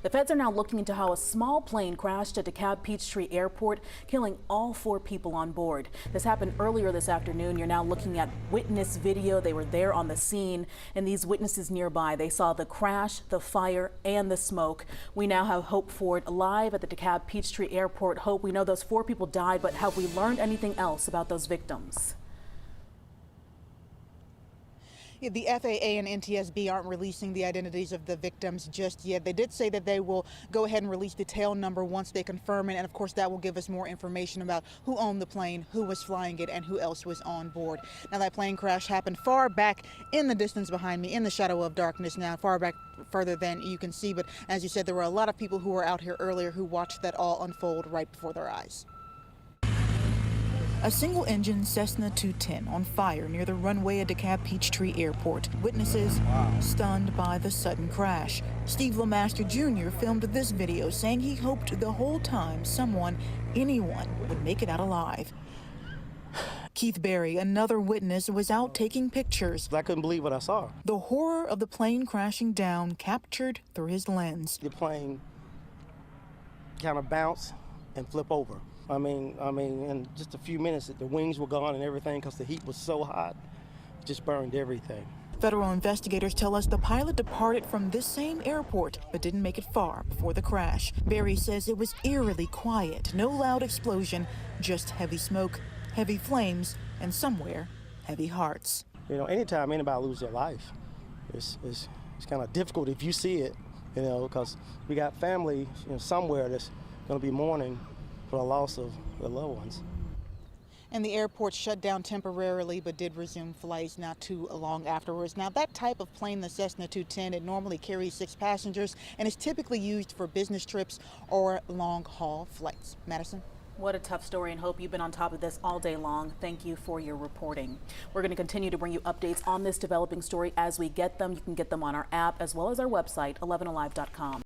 The feds are now looking into how a small plane crashed at DeKalb Peachtree Airport, killing all 4 people on board. This happened earlier this afternoon. You're now looking at witness video. They were there on the scene, and these witnesses nearby, they saw the crash, the fire, and the smoke. We now have Hope Ford live at the DeKalb Peachtree Airport. Hope, we know those 4 people died, but have we learned anything else about those victims? Yeah, the FAA and NTSB aren't releasing the identities of the victims just yet. They did say that they will go ahead and release the tail number once they confirm it, and of course that will give us more information about who owned the plane, who was flying it, and who else was on board. Now, that plane crash happened far back in the distance behind me, in the shadow of darkness now, far back further than you can see, but as you said, there were a lot of people who were out here earlier who watched that all unfold right before their eyes. A single-engine Cessna 210 on fire near the runway at DeKalb Peachtree Airport. Witnesses stunned by the sudden crash. Steve LeMaster Jr. filmed this video saying he hoped the whole time anyone would make it out alive. Keith Berry, another witness, was out taking pictures. I couldn't believe what I saw. The horror of the plane crashing down captured through his lens. The plane kind of bounced and flipped over. I mean, in just a few minutes, the wings were gone and everything because the heat was so hot, it just burned everything. Federal investigators tell us the pilot departed from this same airport but didn't make it far before the crash. Barry says it was eerily quiet, no loud explosion, just heavy smoke, heavy flames, and somewhere, heavy hearts. You know, anytime anybody loses their life, it's kind of difficult if you see it, you know, because we got family, you know, somewhere that's going to be mourning for the loss of the loved ones. And the airport shut down temporarily but did resume flights not too long afterwards. Now, that type of plane, the Cessna 210, it normally carries 6 passengers and is typically used for business trips or long-haul flights. Madison? What a tough story, and Hope, you've been on top of this all day long. Thank you for your reporting. We're going to continue to bring you updates on this developing story as we get them. You can get them on our app as well as our website, 11alive.com.